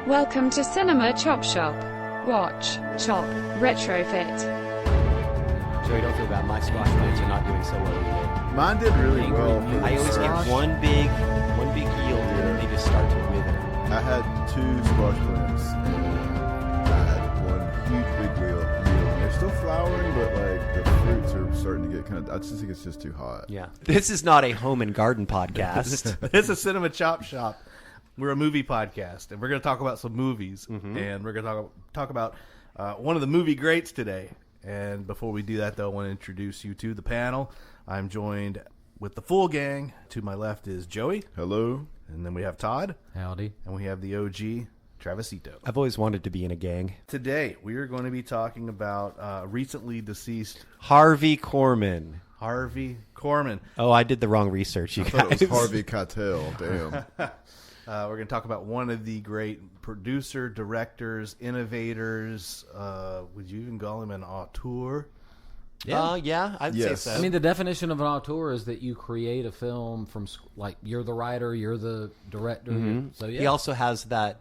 Welcome to Cinema Chop Shop. Watch, chop, retrofit. Joey, don't feel bad. My squash plants are not doing so well either. Mine did really well. I always get one big yield and they just start to wither. I had 2 squash plants and I had one huge big yield. They're still flowering, but like the fruits are starting to get kind of. I just think it's just too hot. Yeah. This is not a home and garden podcast. This is Cinema Chop Shop. We're a movie podcast, and we're going to talk about some movies, and we're going to talk about one of the movie greats today. And before we do that, though, I want to introduce you to the panel. I'm joined with the full gang. To my left is Joey. Hello. And then we have Todd. Howdy. And we have the OG, Travisito. I've always wanted to be in a gang. Today, we are going to be talking about recently deceased Harvey Corman. Harvey Corman. Oh, I did the wrong research, you I guys. thought it was Harvey Keitel. Damn. We're going to talk about one of the great producer, directors, innovators. Would you even call him an auteur? Yeah, I'd say Yes. so. I mean, the definition of an auteur is that you create a film from, like, you're the writer, you're the director. So, yeah. He also has that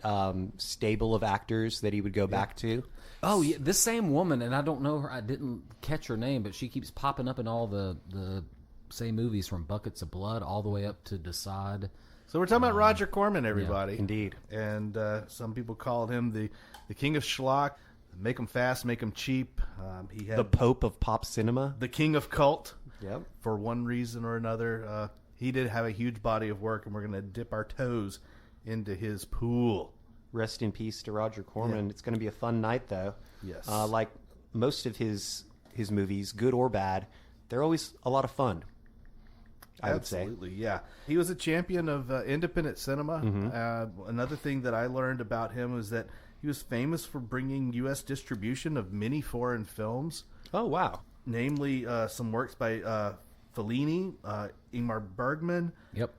stable of actors that he would go back to. Oh, yeah, this same woman, and I don't know her, I didn't catch her name, but she keeps popping up in all the same movies from Buckets of Blood all the way up to Decide. So we're talking about Roger Corman, everybody. Yeah, indeed. And some people called him the king of schlock. Make him fast, make him cheap. He had The Pope of pop cinema. the king of cult. Yep. For one reason or another. He did have a huge body of work, and we're going to dip our toes into his pool. Rest in peace to Roger Corman. Yeah. It's going to be a fun night, though. Yes. Like most of his movies, good or bad, they're always a lot of fun. I would say. Absolutely, yeah. He was a champion of independent cinema. Another thing that I learned about him was that he was famous for bringing U.S. distribution of many foreign films, Oh, wow. namely some works by Fellini, Ingmar Bergman, Yep.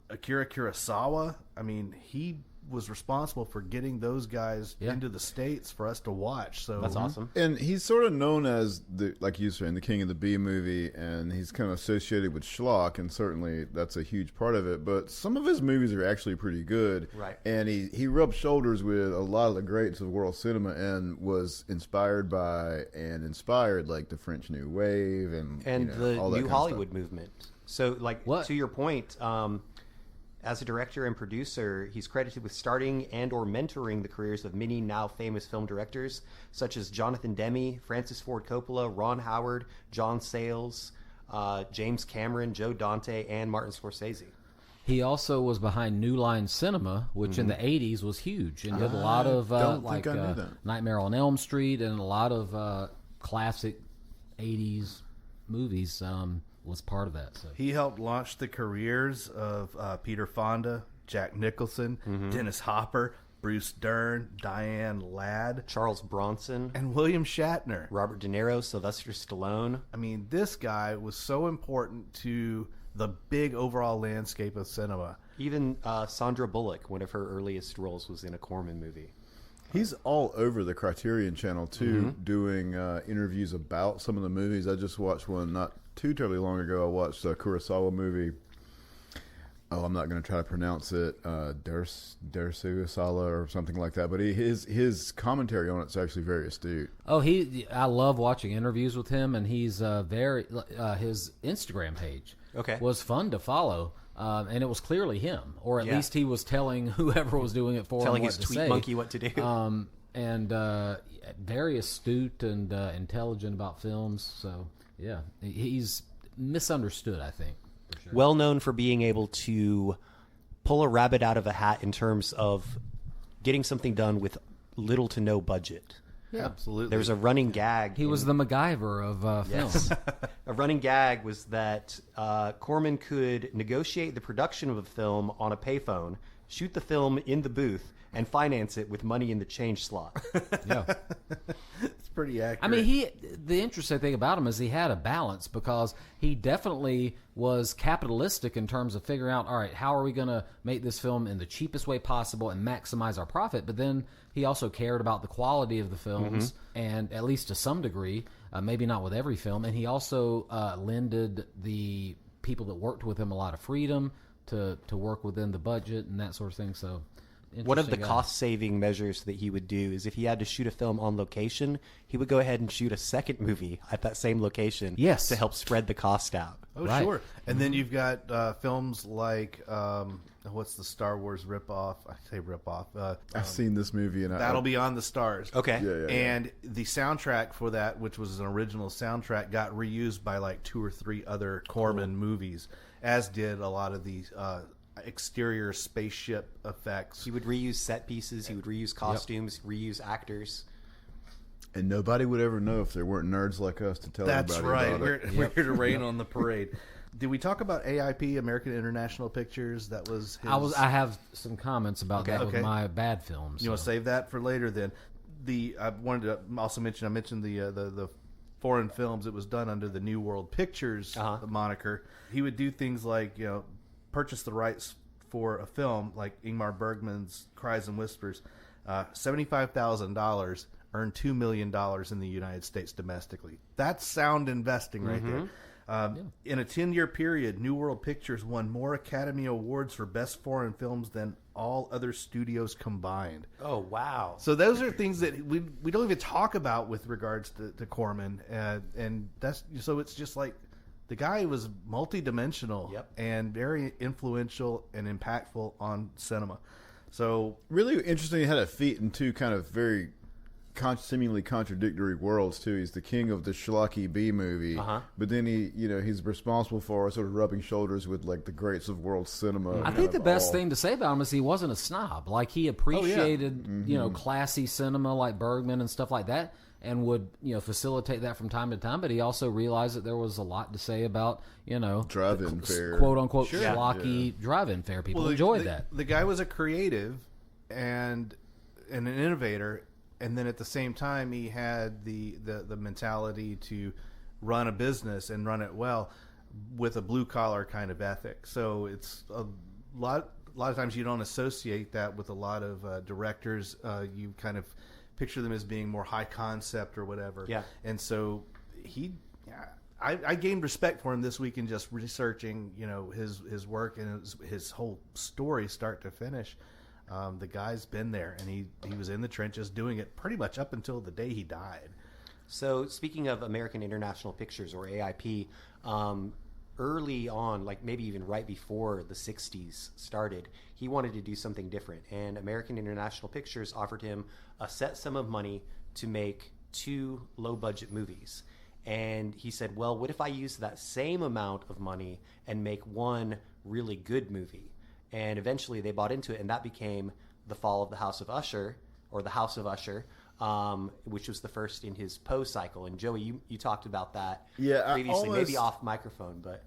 Akira Kurosawa. I mean, he was responsible for getting those guys into the States for us to watch. So That's awesome. And he's sort of known as the, like you were saying, the king of the B movie, and he's kind of associated with schlock, and certainly that's a huge part of it. But some of his movies are actually pretty good, Right. And he rubbed shoulders with a lot of the greats of world cinema, and was inspired by and inspired like the French New Wave and And you know, the all that New kind of Hollywood stuff. movement. So, like, What? to your point, as a director and producer, he's credited with starting and or mentoring the careers of many now famous film directors, such as Jonathan Demme, Francis Ford Coppola, Ron Howard, John Sayles, James Cameron, Joe Dante, and Martin Scorsese. He also was behind New Line Cinema, which in the 80s was huge. And did a lot of don't like think I knew that. Nightmare on Elm Street and a lot of classic 80s movies was part of that. So. he helped launch the careers of Peter Fonda, Jack Nicholson, Dennis Hopper, Bruce Dern, Diane Ladd, Charles Bronson, and William Shatner. Robert De Niro, Sylvester Stallone. I mean, this guy was so important to the big overall landscape of cinema. Even Sandra Bullock, one of her earliest roles, was in a Corman movie. He's all over the Criterion Channel too, doing interviews about some of the movies. I just watched one not too terribly long ago. I watched a Kurosawa movie. Oh, I'm not going to try to pronounce it. Dersu Sala or something like that. But his commentary on it's actually very astute. Oh, I love watching interviews with him, and he's his Instagram page was fun to follow. And it was clearly him, or at least he was telling whoever was doing it for Telling him his what to tweet say. monkey what to do. And very astute and intelligent about films. So yeah, he's misunderstood, I think. For sure. Well known for being able to pull a rabbit out of a hat in terms of getting something done with little to no budget. Yeah, Absolutely. There's a running gag. he was the MacGyver of Yes. film. A running gag was that Corman could negotiate the production of a film on a payphone, shoot the film in the booth, and finance it with money in the change slot. Yeah. It's pretty accurate. I mean, the interesting thing about him is he had a balance, because he definitely was capitalistic in terms of figuring out, all right, how are we going to make this film in the cheapest way possible and maximize our profit? But then he also cared about the quality of the films, and at least to some degree, maybe not with every film. And he also lended the people that worked with him a lot of freedom to work within the budget and that sort of thing. So One of the guy. cost-saving measures that he would do is if he had to shoot a film on location, he would go ahead and shoot a second movie at that same location Yes. to help spread the cost out. Oh, Right. sure. And then you've got films like what's the Star Wars ripoff? I say ripoff. I've seen this movie and Battle Beyond the Stars. Okay. Yeah. And the soundtrack for that, which was an original soundtrack, got reused by like 2 or 3 other Corman movies, as did a lot of the exterior spaceship effects. He would reuse set pieces. He would reuse costumes, reuse actors. And nobody would ever know if there weren't nerds like us to tell That's everybody right. about it. We're here to rain on the parade. Did we talk about AIP, American International Pictures? That was his... I have some comments about that Okay. with my bad films. You want to save that for later then? I wanted to also mention, I mentioned the foreign films. It was done under the New World Pictures moniker. He would do things like, purchase the rights for a film like Ingmar Bergman's Cries and Whispers, $75,000, earned $2 million in the United States domestically. That's sound investing right there. In a 10-year period, New World Pictures won more Academy Awards for Best Foreign Films than all other studios combined. Oh, wow. So those are things that we don't even talk about with regards to Corman, and that's so it's just like the guy was multidimensional and very influential and impactful on cinema. So Really interesting. He had a feat in two kind of very seemingly contradictory worlds too. He's the king of the schlocky B movie, but then he's responsible for sort of rubbing shoulders with like the greats of world cinema. I think the best thing to say about him is he wasn't a snob. Like he appreciated, classy cinema like Bergman and stuff like that, and would facilitate that from time to time. But he also realized that there was a lot to say about drive-in fare, quote unquote schlocky drive-in fare. People enjoyed that. The guy was a creative and an innovator. And then at the same time, he had the mentality to run a business and run it well with a blue collar kind of ethic. So it's a lot of times you don't associate that with a lot of directors. You kind of picture them as being more high concept or whatever. Yeah. And so I gained respect for him this week in just researching his work and his whole story start to finish. The guy's been there, and he was in the trenches doing it pretty much up until the day he died. So speaking of American International Pictures, or AIP, early on, like maybe even right before the 60s started, he wanted to do something different. And American International Pictures offered him a set sum of money to make 2 low-budget movies. And he said, well, what if I use that same amount of money and make one really good movie? And eventually they bought into it, and that became The Fall of the House of Usher, or The House of Usher, which was the first in his Poe cycle. And Joey, you talked about that previously, maybe off microphone, but...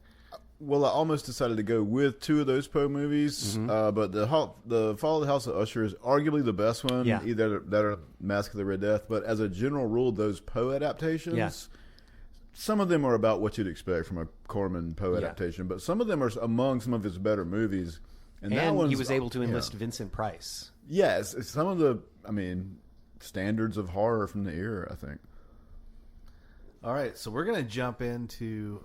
Well, I almost decided to go with 2 of those Poe movies, but the Fall of the House of Usher is arguably the best one, either that or Mask of the Red Death. But as a general rule, those Poe adaptations... Some of them are about what you'd expect from a Corman Poe adaptation, but some of them are among some of his better movies. And he was able to enlist Vincent Price. Yes, it's some of the, standards of horror from the era, I think. All right, so we're going to jump into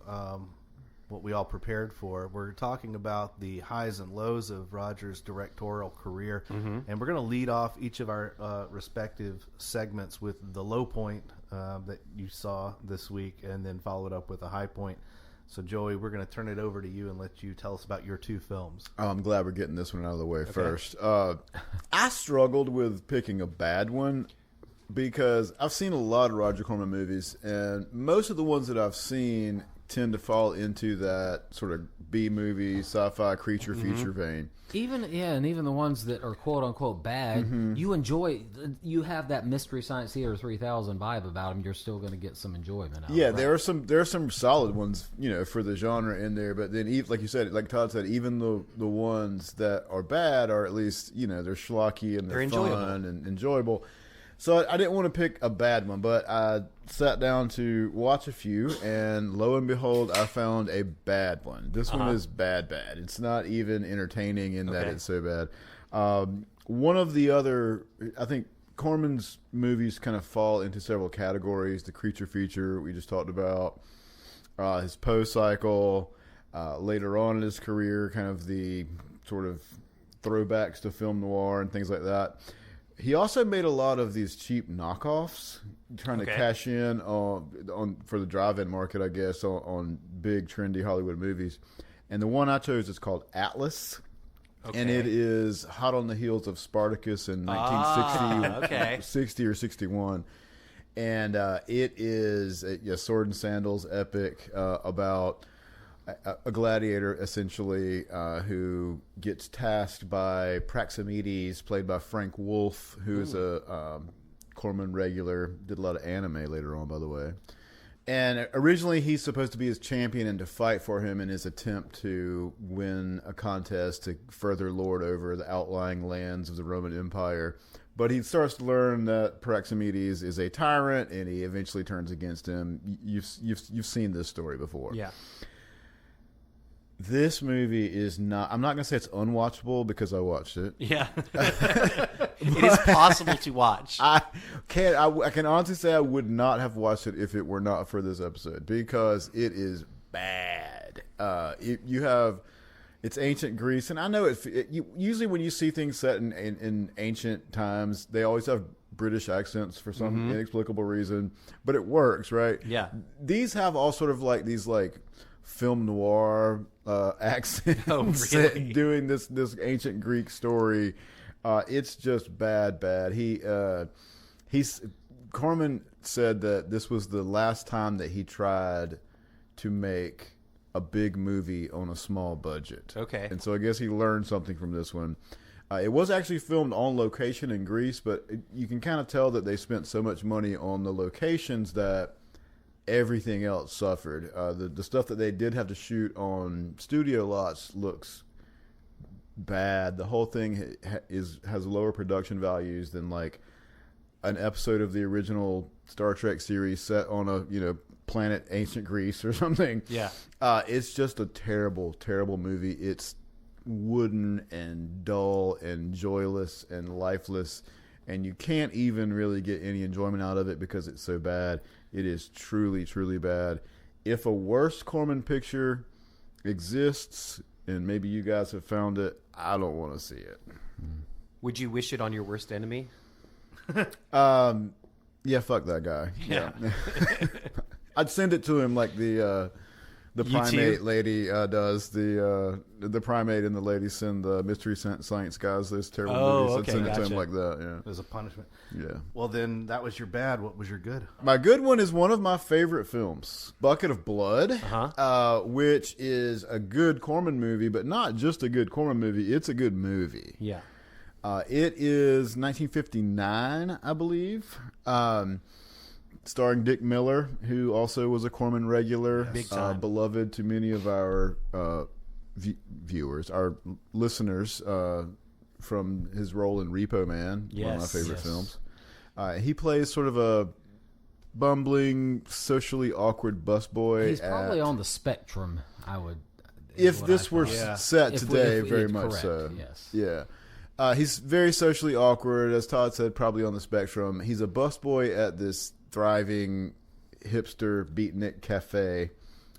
what we all prepared for. We're talking about the highs and lows of Roger's directorial career, and we're going to lead off each of our respective segments with the low point that you saw this week, and then follow it up with a high point. So, Joey, we're going to turn it over to you and let you tell us about your 2 films. Oh, I'm glad we're getting this one out of the way first. I struggled with picking a bad one because I've seen a lot of Roger Corman movies, and most of the ones that I've seen tend to fall into that sort of B-movie, sci-fi, creature feature vein. Even the ones that are quote unquote bad, you enjoy. You have that Mystery Science Theater 3000 vibe about them. You're still going to get some enjoyment out of it. There are some solid ones, for the genre in there. But then, like you said, like Todd said, even the ones that are bad are at least they're schlocky and they're fun and enjoyable. So I didn't want to pick a bad one, but I sat down to watch a few, and lo and behold, I found a bad one. This one is bad. It's not even entertaining in that it's so bad. One of the other, I think Corman's movies kind of fall into several categories. The creature feature we just talked about, his Poe cycle, later on in his career, kind of the sort of throwbacks to film noir and things like that. He also made a lot of these cheap knockoffs, trying to cash in on for the drive-in market, I guess, on big trendy Hollywood movies. And the one I chose is called Atlas. Okay. And it is hot on the heels of Spartacus in 1960 60 or 61. And it is a sword and sandals epic about a gladiator, essentially, who gets tasked by Praximides, played by Frank Wolf, who is a Corman regular, did a lot of anime later on, by the way. And originally he's supposed to be his champion and to fight for him in his attempt to win a contest to further lord over the outlying lands of the Roman Empire. But he starts to learn that Praximides is a tyrant, and he eventually turns against him. You've seen this story before. Yeah. This movie is not... I'm not going to say it's unwatchable because I watched it. Yeah. It is possible to watch. I can honestly say I would not have watched it if it were not for this episode because it is bad. It's ancient Greece, and I know usually when you see things set in ancient times, they always have British accents for some inexplicable reason, but it works, right? Yeah. These have all sort of like these like film noir accents. Oh, really? Doing this ancient Greek story. It's just bad. Corman said that this was the last time that he tried to make a big movie on a small budget. Okay. And so I guess he learned something from this one. It was actually filmed on location in Greece, but you can kind of tell that they spent so much money on the locations that everything else suffered. The stuff that they did have to shoot on studio lots looks bad. The whole thing has lower production values than like an episode of the original Star Trek series set on a planet ancient Greece or something. Yeah. It's just a terrible, terrible movie. It's wooden and dull and joyless and lifeless, and you can't even really get any enjoyment out of it because it's so bad. It is truly, truly bad. If a worse Corman picture exists, and maybe you guys have found it, I don't want to see it. Would you wish it on your worst enemy? Yeah, fuck that guy. Yeah. I'd send it to him like the primate lady does. The primate and the lady send the Mystery Science guys those terrible movies. I'd send it to him like that. Yeah, As a punishment. yeah. Well, then that was your bad. What was your good? My good one is one of my favorite films, Bucket of Blood, which is a good Corman movie, but not just a good Corman movie. It's a good movie. Yeah. It is 1959, I believe. Starring Dick Miller, who also was a Corman regular, Big time. beloved to many of our viewers, our listeners, from his role in Repo Man, one of my favorite films. He plays sort of a bumbling, socially awkward busboy. He's probably on the spectrum, I would... If this were set today, very much correct, so. yes. Yeah. He's very socially awkward, as Todd said, probably on the spectrum. He's a busboy at this thriving hipster beatnik cafe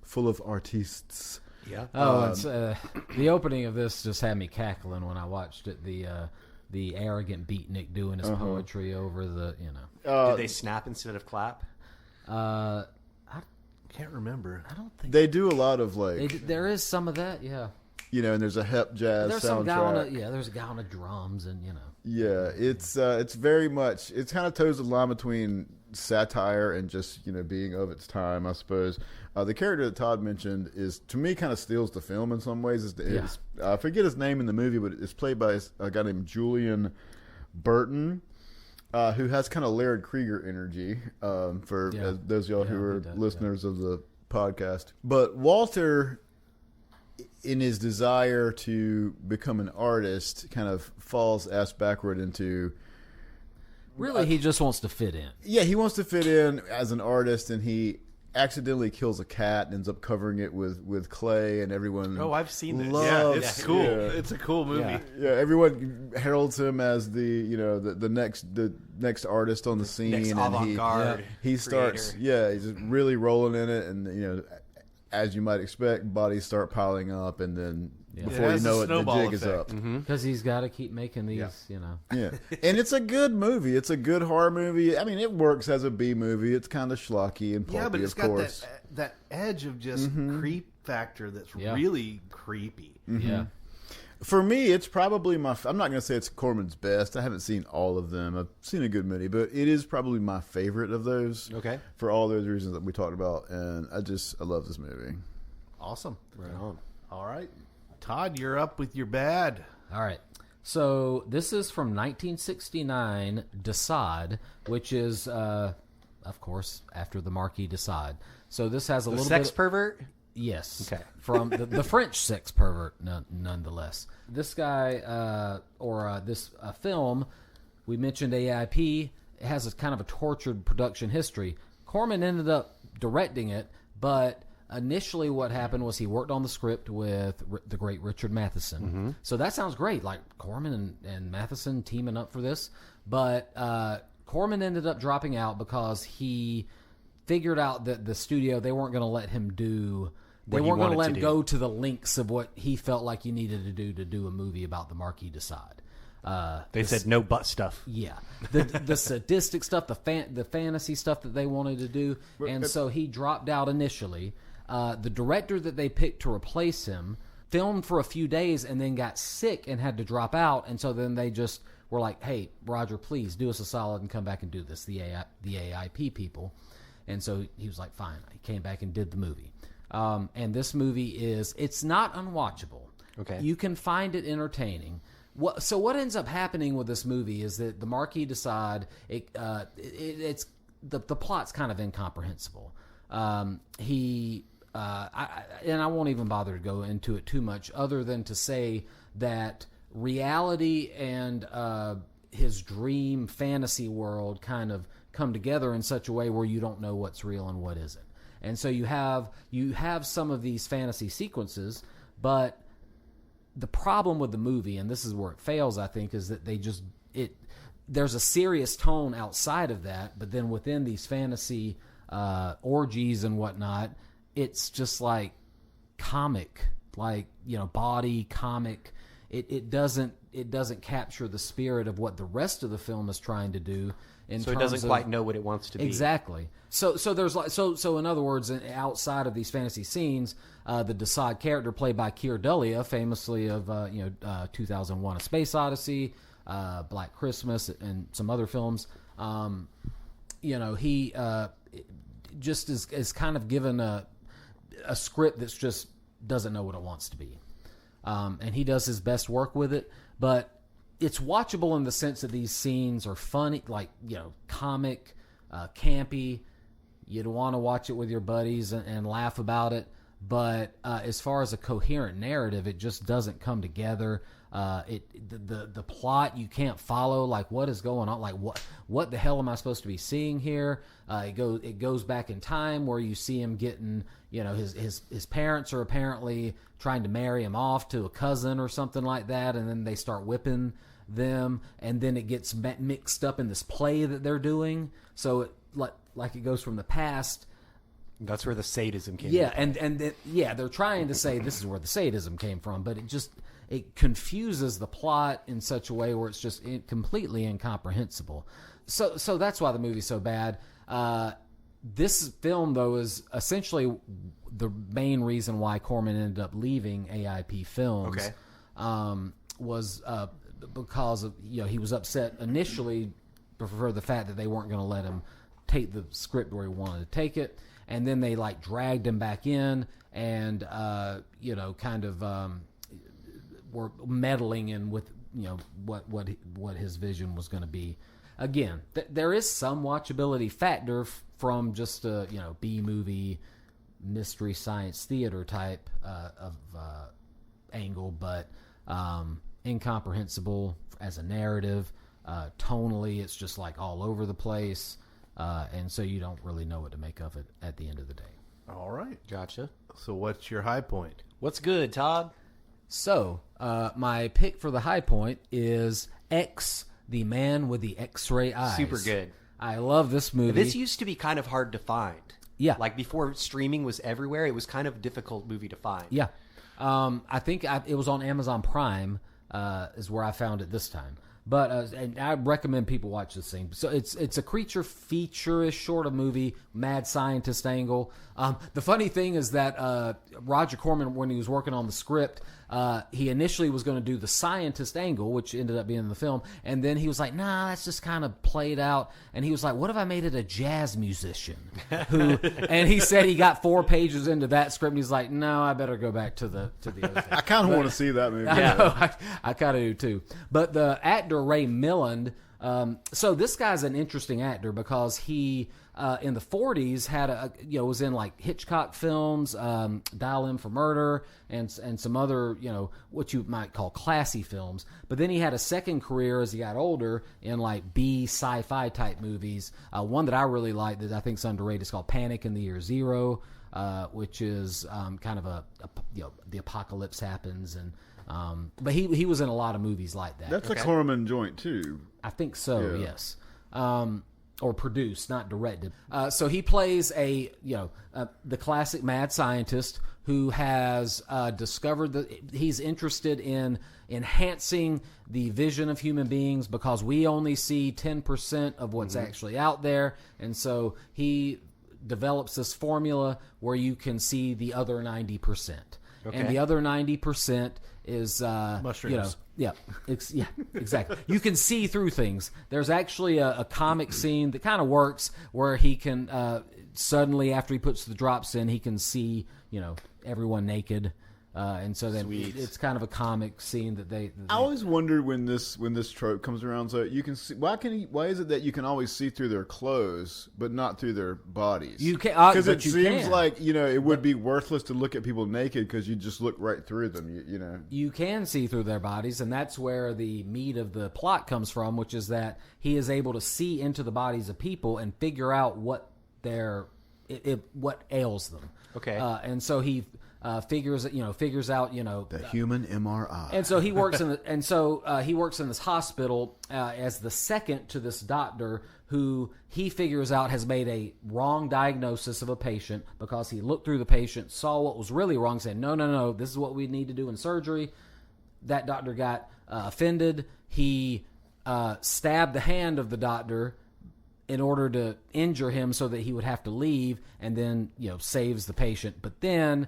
full of artistes. Yeah. Oh, it's the opening of this just had me cackling when I watched it. The arrogant beatnik doing his poetry over the Did they snap instead of clap? I Can't remember. don't think They do a lot of like, there is some of that. Yeah. and there's a hep jazz There's soundtrack. some guy on there's a guy on the drums and Yeah, it's very much, it's kind of toes the line between satire and just being of its time, I suppose. The character that Todd mentioned is, to me, kind of steals the film in some ways. I forget his name in the movie, but it's played by a guy named Julian Burton, who has kind of Laird Krieger energy, for those of y'all who are listeners of the podcast. But Walter, in his desire to become an artist, kind of falls ass backward into... really he just wants to fit in. Yeah, he wants to fit in as an artist, and he accidentally kills a cat and ends up covering it with clay, and everyone... Oh, I've seen this. loves- It's cool. Yeah. It's a cool movie. Yeah, everyone heralds him as the next artist on the scene, Next and avant-garde he starts he's really rolling in it, and as you might expect, bodies start piling up, and then before you know it, the jig is up. Because he's got to keep making these, you know. Yeah, and it's a good movie. It's a good horror movie. I mean, it works as a B movie. It's kind of schlocky and pulpy, Yeah, but it's of got course. that edge of just creep factor that's Yeah. really creepy. Yeah. For me, it's probably I'm not going to say it's Corman's best. I haven't seen all of them. I've seen a good many, but it is probably my favorite of those. Okay. For all those reasons that we talked about, and I love this movie. Awesome. Right on. All right. Todd, you're up with your bad. All right. So this is from 1969, Decide, which is, of course, after the Marquis de Sade. So this has a The little sex bit. pervert? Yes. Okay. From the French sex pervert, nonetheless. This guy, this film, we mentioned AIP, it has a kind of a tortured production history. Corman ended up directing it, but initially what happened was he worked on the script with the great Richard Matheson. So that sounds great, like Corman and Matheson teaming up for this. But Corman ended up dropping out because he figured out that the studio, they weren't going to let him do... They What he weren't going to wanted let to him do. go to the lengths of what he felt like he needed to do a movie about the Marquis de Sade. They said no butt stuff. Yeah, the sadistic stuff, the fantasy stuff that they wanted to do, and so he dropped out initially. The director that they picked to replace him filmed for a few days and then got sick and had to drop out, and so then they just were like, "Hey, Roger, please do us a solid and come back and do this." The AIP people, and so he was like, "Fine." He came back and did the movie. And this movie it's not unwatchable. Okay. You can find it entertaining. So what ends up happening with this movie is that the Marquis de Sade, it's the plot's kind of incomprehensible. I won't even bother to go into it too much other than to say that reality and his dream fantasy world kind of come together in such a way where you don't know what's real and what isn't. And so you have some of these fantasy sequences, but the problem with the movie, and this is where it fails, I think, is that there's a serious tone outside of that, but then within these fantasy orgies and whatnot, it's just like comic, like, you know, body comic. It doesn't capture the spirit of what the rest of the film is trying to do. So it doesn't quite know what it wants to be. Exactly. So there's like so in other words, outside of these fantasy scenes, the de Sade character played by Keir Dullea, famously of 2001: A Space Odyssey, Black Christmas, and some other films. He just is kind of given a script that's just doesn't know what it wants to be, and he does his best work with it, but it's watchable in the sense that these scenes are funny, like, you know, comic, campy. You'd want to watch it with your buddies and laugh about it. But as far as a coherent narrative, it just doesn't come together. The plot you can't follow. Like, what is going on? Like, what the hell am I supposed to be seeing here? It goes back in time where you see him getting, you know, his parents are apparently trying to marry him off to a cousin or something like that, and then they start whipping them, and then it gets mixed up in this play that they're doing. So it like it goes from the past. That's where the sadism came Yeah, from. and they're trying to say this is where the sadism came from, but it confuses the plot in such a way where it's just completely incomprehensible. So that's why the movie's so bad. This film, though, is essentially the main reason why Corman ended up leaving AIP Films. Okay. Was because of, you know, he was upset initially for the fact that they weren't going to let him take the script where he wanted to take it, and then they like dragged him back in and were meddling in with, you know, what his vision was going to be. Again, there is some watchability factor from just a, you know, B movie mystery science theater type of angle, but incomprehensible as a narrative. Tonally, it's just like all over the place, and so you don't really know what to make of it at the end of the day. All right. Gotcha. So what's your high point? What's good, Todd? So my pick for the high point is X, the Man with the X-Ray Eyes. Super good. I love this movie. This used to be kind of hard to find. Yeah. Like before streaming was everywhere, it was kind of a difficult movie to find. Yeah. I think it was on Amazon Prime is where I found it this time. But and I recommend people watch this thing. So it's a creature feature-ish sort of movie, mad scientist angle. The funny thing is that Roger Corman, when he was working on the script, he initially was going to do the scientist angle, which ended up being in the film, and then he was like, nah, that's just kind of played out. And he was like, what if I made it a jazz musician? And he said he got 4 pages into that script, and he's like, no, I better go back to the other thing. I kind of want to see that movie. I know, I kind of do too. But the actor Ray Milland, so this guy's an interesting actor because he in the 40s had was in like Hitchcock films, Dial M for Murder, and some other what you might call classy films. But then he had a second career as he got older in like B sci-fi type movies. One that I really like that I think is underrated is called Panic in the Year Zero, which is kind of the apocalypse happens and. But he was in a lot of movies like that. That's a Corman joint too. I think so. Yeah. Yes. Or produced, not directed. So he plays the classic mad scientist who has discovered that he's interested in enhancing the vision of human beings because we only see 10% of what's actually out there, and so he develops this formula where you can see the other 90%. Okay. And the other 90% is mushrooms. Exactly. You can see through things. There's actually a comic scene that kind of works where he can suddenly, after he puts the drops in, he can see everyone naked. And so then it's kind of a comic scene that they. I always wondered when this trope comes around. So you can see why is it that you can always see through their clothes but not through their bodies? You can because it seems like it would be worthless to look at people naked because you just look right through them. You can see through their bodies, and that's where the meat of the plot comes from, which is that he is able to see into the bodies of people and figure out what what ails them. Okay, and so he. Figures out the human MRI, and so he works he works in this hospital as the second to this doctor who he figures out has made a wrong diagnosis of a patient because he looked through the patient, saw what was really wrong, said no, this is what we need to do in surgery. That doctor got offended. He stabbed the hand of the doctor in order to injure him so that he would have to leave, and then saves the patient. But then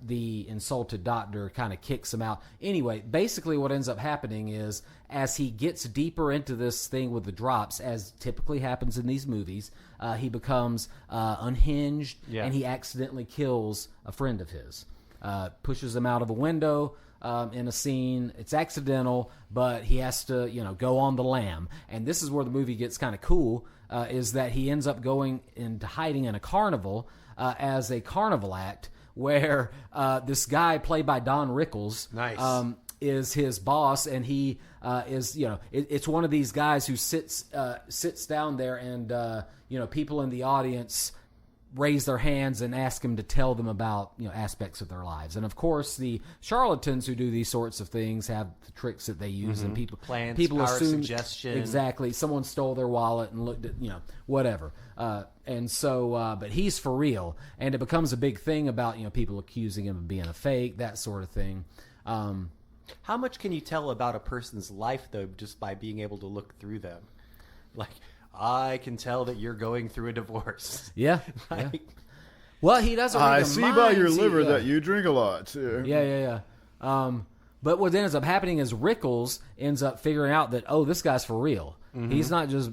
the insulted doctor kind of kicks him out. Anyway, basically what ends up happening is as he gets deeper into this thing with the drops, as typically happens in these movies, he becomes unhinged, and he accidentally kills a friend of his. Pushes him out of a window in a scene. It's accidental, but he has to, go on the lam. And this is where the movie gets kind of cool, is that he ends up going into hiding in a carnival as a carnival act, where this guy played by Don Rickles is his boss, and he is it's one of these guys who sits down there, and people in the audience raise their hands and ask him to tell them about aspects of their lives. And of course, the charlatans who do these sorts of things have the tricks that they use, and people power assume suggestion. Exactly, someone stole their wallet and looked at whatever. And so, but he's for real, and it becomes a big thing about people accusing him of being a fake, that sort of thing. How much can you tell about a person's life though, just by being able to look through them? Like, I can tell that you're going through a divorce. Yeah. Well, he doesn't. I see by your liver that you drink a lot too. Yeah. But what ends up happening is Rickles ends up figuring out that this guy's for real. Mm-hmm.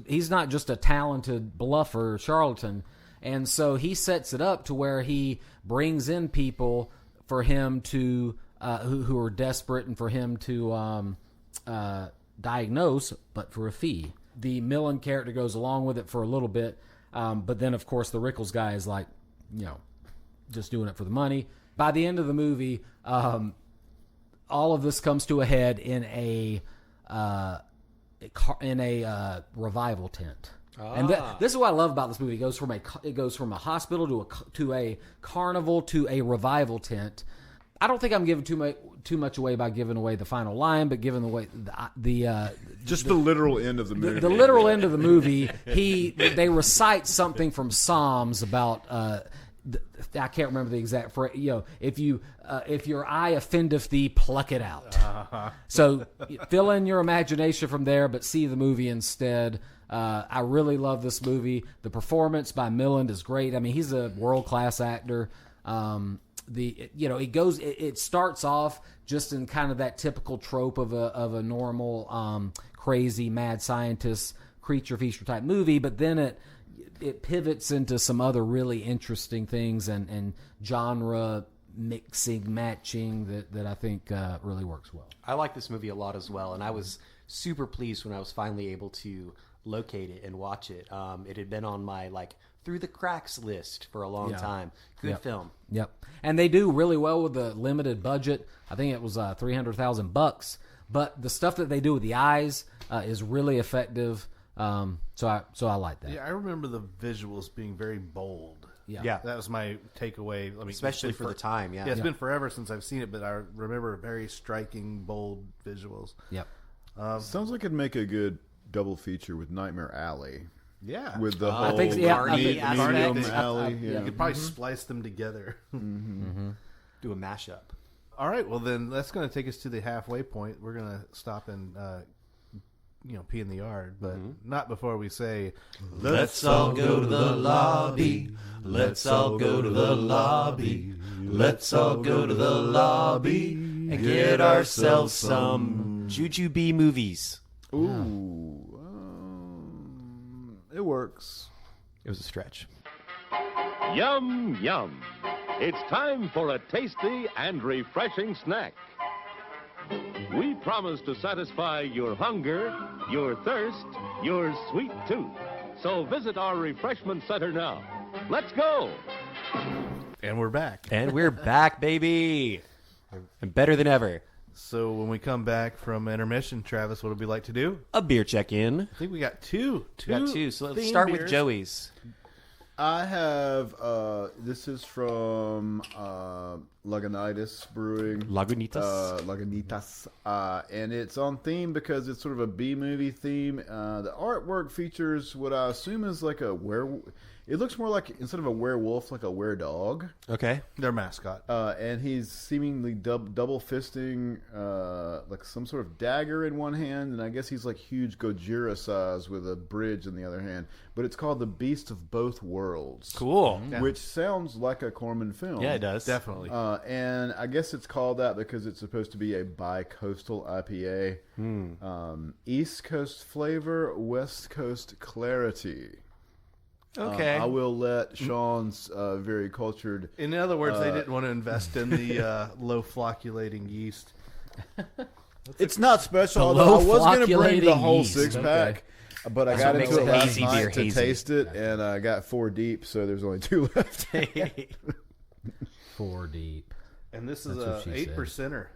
He's not just a talented bluffer charlatan, and so he sets it up to where he brings in people for him to who are desperate and for him to diagnose, but for a fee. The Millen character goes along with it for a little bit, but then of course the Rickles guy is like, just doing it for the money. By the end of the movie, all of this comes to a head in a revival tent. And this is what I love about this movie. It goes from a hospital to a carnival to a revival tent. I don't think I'm giving too much away by giving away the final line, but giving away the literal end of the movie. The literal end of the movie. They recite something from Psalms about I can't remember the exact phrase. If your eye offendeth thee, pluck it out. So fill in your imagination from there, but see the movie instead. I really love this movie. The performance by Milland is great. I mean, he's a world-class actor. It starts off just in kind of that typical trope of a normal crazy mad scientist creature feature type movie, but then it pivots into some other really interesting things and genre mixing, matching that I think really works well. I like this movie a lot as well, and I was super pleased when I was finally able to locate it and watch it. It had been on my through the cracks list for a long time. Good film. Yep. And they do really well with the limited budget. I think it was $300,000, but the stuff that they do with the eyes is really effective. So I like that. Yeah, I remember the visuals being very bold. Yeah. That was my takeaway. I mean, especially for the time. Yeah. It's been forever since I've seen it, but I remember very striking, bold visuals. Yep. Sounds like it'd make a good double feature with Nightmare Alley. Yeah. With the whole I think medium aspect. alley. You could probably splice them together. Do a mashup. All right. Well, then that's going to take us to the halfway point. We're going to stop and pee in the yard, but not before we say, let's all go to the lobby. Let's all go to the lobby. Let's all go to the lobby And get ourselves some Jujube movies. Ooh. It works. It was a stretch. Yum, yum. It's time for a tasty and refreshing snack. We promise to satisfy your hunger, your thirst, your sweet tooth. So visit our refreshment center now. Let's go. and we're back. And we're back, baby. And better than ever. So when we come back from intermission, Travis, what would we like to do? A beer check-in. I think we got two. We got two. So let's themed start with beers. Joey's. I have, this is from Lagunitas Brewing. Lagunitas. And it's on theme because it's sort of a B-movie theme. The artwork features what I assume is like a werewolf. It looks more like, instead of a werewolf, like a were-dog. Okay. Their mascot. And he's seemingly double fisting like some sort of dagger in one hand, and I guess he's like huge Gojira size with a bridge in the other hand. But it's called The Beast of Both Worlds. Cool. Which sounds like a Corman film. Yeah, it does. Definitely. And I guess it's called that because it's supposed to be a bi-coastal IPA. East Coast flavor, West Coast clarity. Okay. I will let Sean's very cultured... In other words, they didn't want to invest in the low flocculating yeast. It's not special, The although I was going to bring the low-flocculating whole yeast. six-pack. But I That's got what into makes it a last hazy beer night to hazy. taste it, and I got 4 deep, so there's only 2 left. 4 deep. And this is That's a what she 8%er.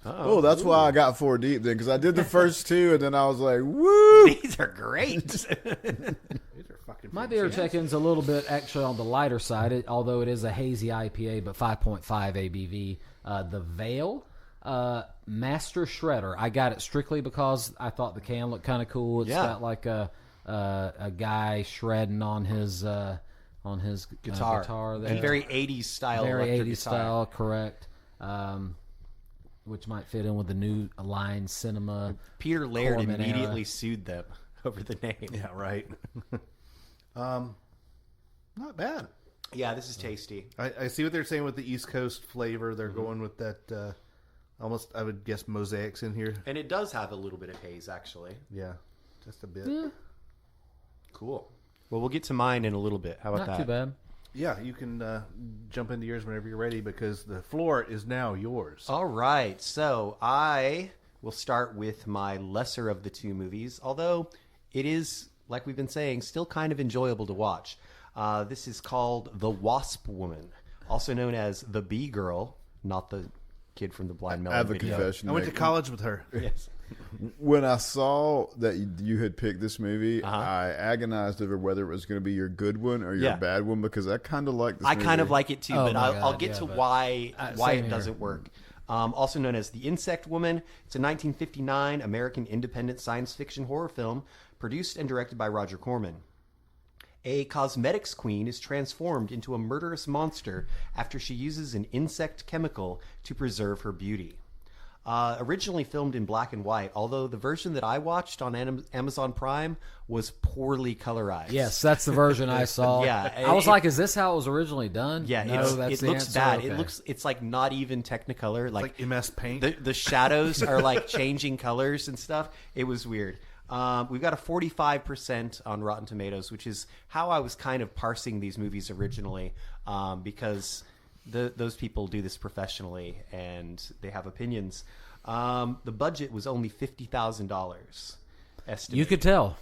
Oh, that's why I got 4 deep then, because I did the first 2, and then I was like, woo! These are great. These are fucking My beer fantastic. check-in's a little bit actually on the lighter side, although it is a hazy IPA, but 5.5 ABV. The Veil Master Shredder. I got it strictly because I thought the can looked kind of cool. It's got like a guy shredding on his guitar there. And very 80s style. Very electric 80s guitar. style, correct. Which might fit in with the new Line Cinema. Peter Laird Corman immediately era. sued them over the name. Yeah, right. Not bad. Yeah, this is tasty. I see what they're saying with the East Coast flavor. They're going with that almost, I would guess, mosaics in here. And it does have a little bit of haze, actually. Yeah, just a bit. Cool. Well, we'll get to mine in a little bit. How about Not that? too bad. Yeah, you can jump into yours whenever you're ready because the floor is now yours. All right. So I will start with my lesser of the 2 movies, although it is, like we've been saying, still kind of enjoyable to watch. This is called The Wasp Woman, also known as The Bee Girl, not the kid from the Blind I Melon have a video. confession. I went to Nick. college with her. Yes. When I saw that you had picked this movie, Uh-huh. I agonized over whether it was going to be your good one or your Yeah. bad one because I kind of like this I movie. kind of like it too, Oh but my I'll God, get yeah, to but- why same it here. doesn't work. Also known as The Insect Woman, it's a 1959 American independent science fiction horror film produced and directed by Roger Corman. A cosmetics queen is transformed into a murderous monster after she uses an insect chemical to preserve her beauty. Originally filmed in black and white, although the version that I watched on Amazon Prime was poorly colorized. Yes, that's the version I saw. Yeah, I was like, is this how it was originally done? Yeah, no, it looks bad. It's like not even Technicolor. Like MS Paint. The shadows are like changing colors and stuff. It was weird. We've got a 45% on Rotten Tomatoes, which is how I was kind of parsing these movies originally, because those people do this professionally and they have opinions. The budget was only $50,000. Estimated. You could tell.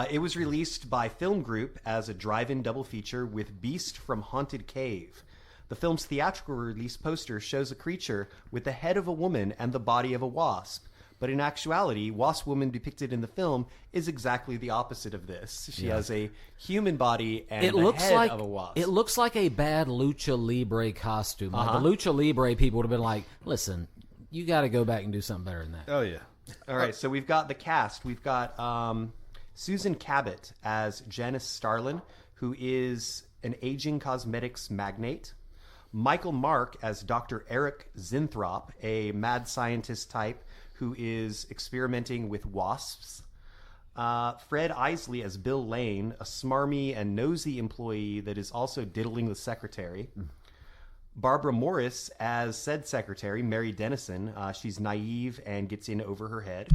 It was released by Film Group as a drive-in double feature with Beast from Haunted Cave. The film's theatrical release poster shows a creature with the head of a woman and the body of a wasp. But in actuality, Wasp Woman depicted in the film is exactly the opposite of this. She has a human body and the head of a wasp. It looks like a bad Lucha Libre costume. Like the Lucha Libre people would have been like, listen, you got to go back and do something better than that. Oh, yeah. All right, so we've got the cast. We've got Susan Cabot as Janice Starlin, who is an aging cosmetics magnate. Michael Mark as Dr. Eric Zinthrop, a mad scientist type who is experimenting with wasps. Fred Isley as Bill Lane, a smarmy and nosy employee that is also diddling the secretary. Barbara Morris as said secretary, Mary Dennison. She's naive and gets in over her head.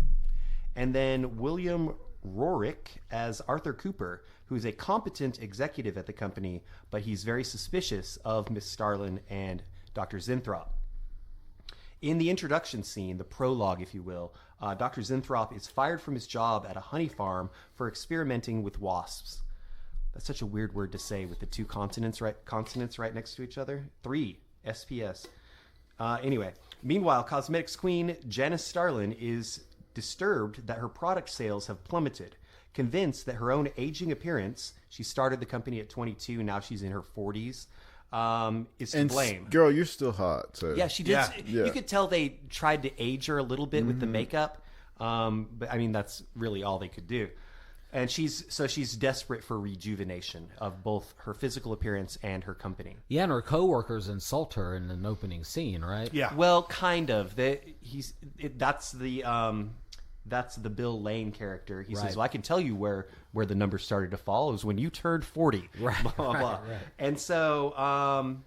And then William Rorick as Arthur Cooper, who's a competent executive at the company, but he's very suspicious of Miss Starlin and Dr. Zinthrop. In the introduction scene, the prologue, if you will, Dr. Zinthrop is fired from his job at a honey farm for experimenting with wasps. That's such a weird word to say with the two consonants right next to each other. 3, SPS. Anyway, meanwhile, cosmetics queen Janice Starlin is disturbed that her product sales have plummeted. Convinced that her own aging appearance, she started the company at 22, now she's in her 40s, is to blame. Girl, you're still hot. So. Yeah, she did. Yeah. You could tell they tried to age her a little bit with the makeup, but I mean that's really all they could do. And she's desperate for rejuvenation of both her physical appearance and her company. Yeah, and her coworkers insult her in an opening scene, right? Yeah. Well, kind of. That's the Bill Lane character. He says, well, I can tell you where the numbers started to fall. It was when you turned 40. Right, blah, blah, blah. Right. And so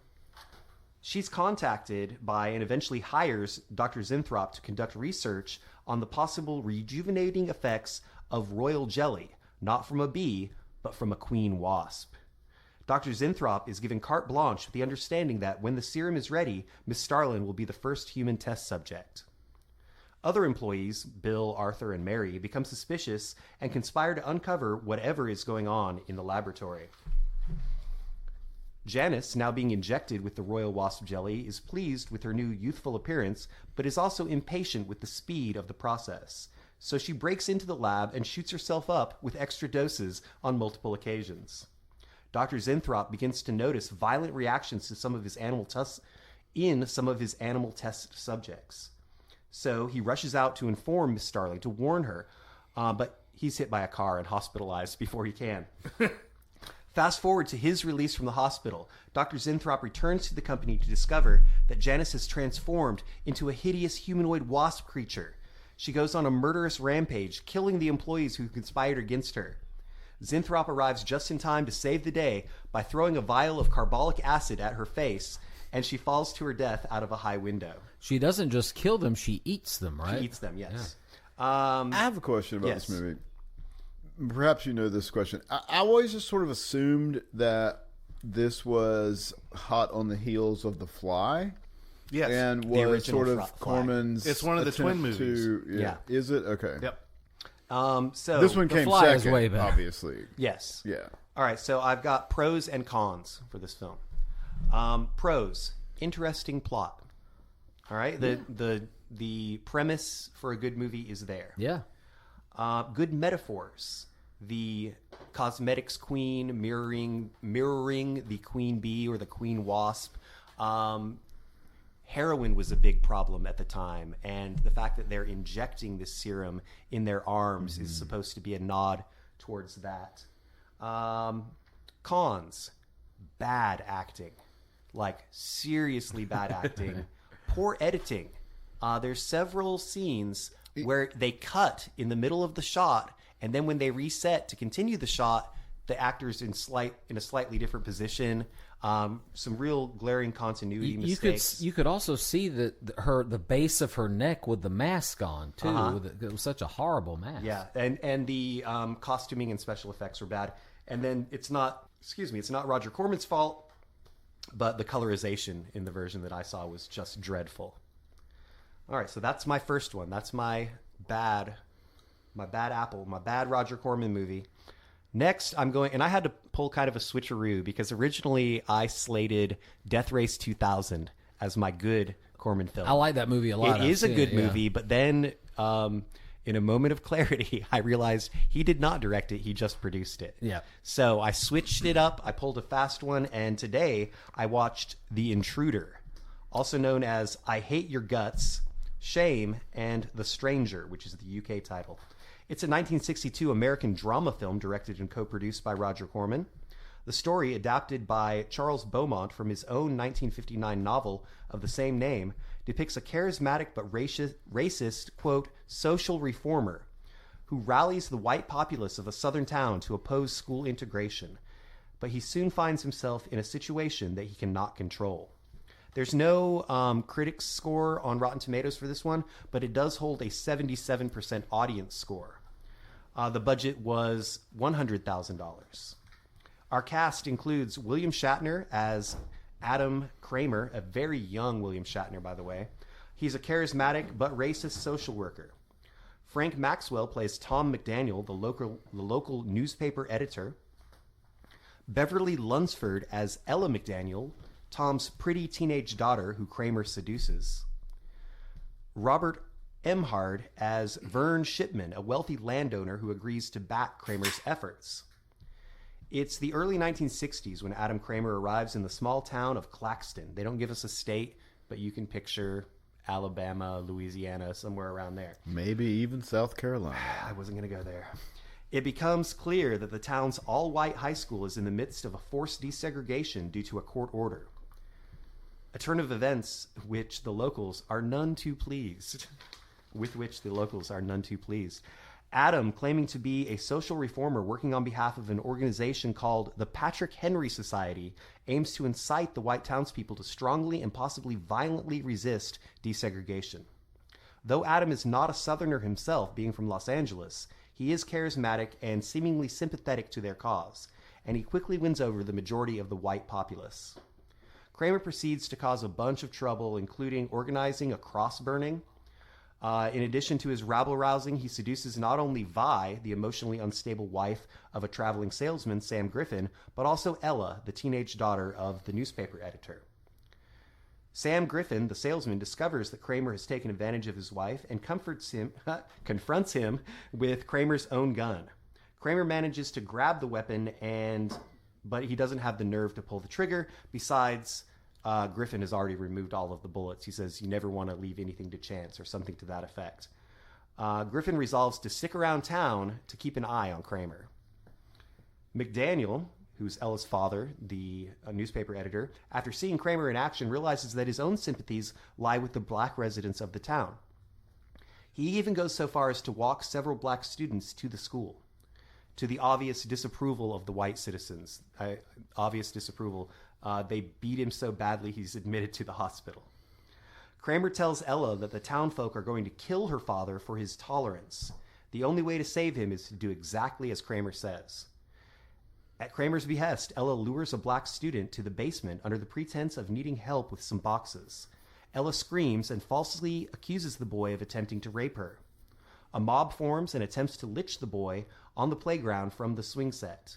she's contacted by and eventually hires Dr. Zinthrop to conduct research on the possible rejuvenating effects of royal jelly, not from a bee, but from a queen wasp. Dr. Zinthrop is given carte blanche with the understanding that when the serum is ready, Miss Starlin will be the first human test subject. Other employees, Bill, Arthur, and Mary, become suspicious and conspire to uncover whatever is going on in the laboratory. Janice, now being injected with the royal wasp jelly, is pleased with her new youthful appearance, but is also impatient with the speed of the process. So she breaks into the lab and shoots herself up with extra doses on multiple occasions. Dr. Zinthrop begins to notice violent reactions to some of his animal test subjects. So he rushes out to inform Miss Starling, to warn her, but he's hit by a car and hospitalized before he can. Fast forward to his release from the hospital. Dr. Zinthrop returns to the company to discover that Janice has transformed into a hideous humanoid wasp creature. She goes on a murderous rampage, killing the employees who conspired against her. Zinthrop arrives just in time to save the day by throwing a vial of carbolic acid at her face, and she falls to her death out of a high window. She doesn't just kill them, she eats them, right? She eats them, yes. Yeah. I have a question about this movie. Perhaps you know this question. I always just sort of assumed that this was hot on the heels of The Fly. Yes. And was sort of Corman's. It's one of the twin movies. Yeah. Is it? Okay. Yep. So this one came Fly second, is way better. obviously. Yes. Yeah. All right, so I've got pros and cons for this film. Pros: interesting plot. All right, the premise for a good movie is there. Yeah. Good metaphors. The cosmetics queen mirroring the queen bee or the queen wasp. Heroin was a big problem at the time, and the fact that they're injecting this serum in their arms is supposed to be a nod towards that. Cons, bad acting. Like, seriously bad acting. Poor editing. There's several scenes where they cut in the middle of the shot, and then when they reset to continue the shot, the actor's in a slightly different position. Some real glaring continuity mistakes. You could also see the base of her neck with the mask on too. It was such a horrible mask. Yeah, and the costuming and special effects were bad. And then it's not Roger Corman's fault, but the colorization in the version that I saw was just dreadful. All right, so that's my first one. That's my bad Roger Corman movie. Next, I'm going, and I had to pull kind of a switcheroo because originally I slated Death Race 2000 as my good Corman film. I like that movie a lot. It is a good movie, but then in a moment of clarity, I realized he did not direct it. He just produced it. Yeah. So I switched it up. I pulled a fast one, and today I watched The Intruder, also known as I Hate Your Guts, Shame, and The Stranger, which is the UK title. It's a 1962 American drama film directed and co-produced by Roger Corman. The story, adapted by Charles Beaumont from his own 1959 novel of the same name, depicts a charismatic but racist, quote, social reformer who rallies the white populace of a southern town to oppose school integration. But he soon finds himself in a situation that he cannot control. There's no critics score on Rotten Tomatoes for this one, but it does hold a 77% audience score. The budget was $100,000. Our cast includes William Shatner as Adam Kramer, a very young William Shatner, by the way. He's a charismatic but racist social worker. Frank Maxwell plays Tom McDaniel, the local newspaper editor. Beverly Lunsford as Ella McDaniel, Tom's pretty teenage daughter who Kramer seduces. Robert Emhard as Vern Shipman, a wealthy landowner who agrees to back Kramer's efforts. It's the early 1960s when Adam Kramer arrives in the small town of Claxton. They don't give us a state, but you can picture Alabama, Louisiana, somewhere around there. Maybe even South Carolina. I wasn't going to go there. It becomes clear that the town's all-white high school is in the midst of a forced desegregation due to a court order. A turn of events with which the locals are none too pleased. Adam, claiming to be a social reformer working on behalf of an organization called the Patrick Henry Society, aims to incite the white townspeople to strongly and possibly violently resist desegregation. Though Adam is not a Southerner himself, being from Los Angeles, he is charismatic and seemingly sympathetic to their cause, and he quickly wins over the majority of the white populace. Kramer proceeds to cause a bunch of trouble, including organizing a cross burning. In addition to his rabble-rousing, he seduces not only Vi, the emotionally unstable wife of a traveling salesman, Sam Griffin, but also Ella, the teenage daughter of the newspaper editor. Sam Griffin, the salesman, discovers that Kramer has taken advantage of his wife and confronts him with Kramer's own gun. Kramer manages to grab the weapon, but he doesn't have the nerve to pull the trigger. Besides, Griffin has already removed all of the bullets. He says you never want to leave anything to chance or something to that effect. Griffin resolves to stick around town to keep an eye on Kramer. McDaniel, who's Ella's father, the newspaper editor, after seeing Kramer in action, realizes that his own sympathies lie with the black residents of the town. He even goes so far as to walk several black students to the school, to the obvious disapproval of the white citizens. They beat him so badly he's admitted to the hospital. Kramer tells Ella that the townfolk are going to kill her father for his tolerance. The only way to save him is to do exactly as Kramer says. At Kramer's behest, Ella lures a black student to the basement under the pretense of needing help with some boxes. Ella screams and falsely accuses the boy of attempting to rape her. A mob forms and attempts to lynch the boy on the playground from the swing set.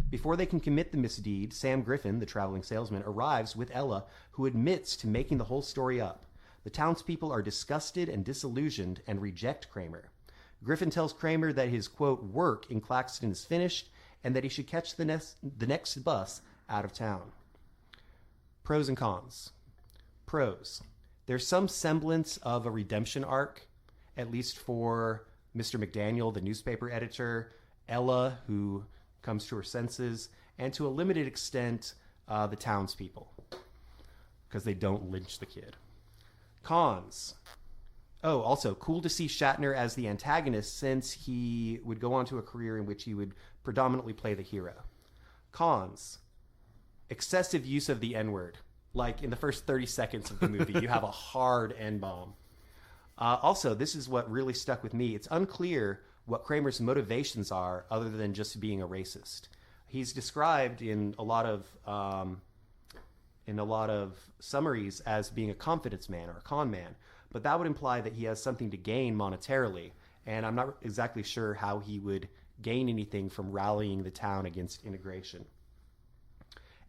Before they can commit the misdeed, Sam Griffin, the traveling salesman, arrives with Ella, who admits to making the whole story up. The townspeople are disgusted and disillusioned and reject Kramer. Griffin tells Kramer that his, quote, work in Claxton is finished and that he should catch the next bus out of town. Pros and cons. Pros. There's some semblance of a redemption arc, at least for Mr. McDaniel, the newspaper editor, Ella, who comes to her senses, and to a limited extent, the townspeople, because they don't lynch the kid. Cons. Oh, also, cool to see Shatner as the antagonist, since he would go on to a career in which he would predominantly play the hero. Cons. Excessive use of the N-word. Like, in the first 30 seconds of the movie, you have a hard N-bomb. Also, this is what really stuck with me. It's unclear what Kramer's motivations are other than just being a racist. He's described in a lot of summaries as being a confidence man or a con man, but that would imply that he has something to gain monetarily, and I'm not exactly sure how he would gain anything from rallying the town against integration.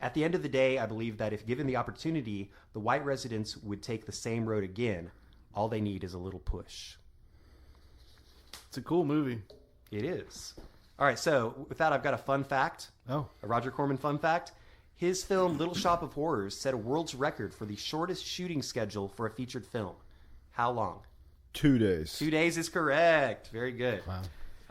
At the end of the day, I believe that if given the opportunity, the white residents would take the same road again. All they need is a little push. It's a cool movie. It is. All right, so with that, I've got a fun fact. Oh. A Roger Corman fun fact. His film, Little Shop of Horrors, set a world's record for the shortest shooting schedule for a featured film. How long? 2 days. 2 days is correct. Very good. Wow.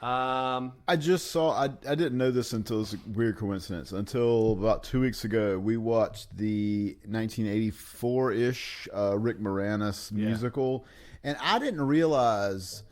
I just saw, I didn't know this until this weird coincidence. Until about 2 weeks ago, we watched the 1984-ish Rick Moranis musical. And I didn't realize,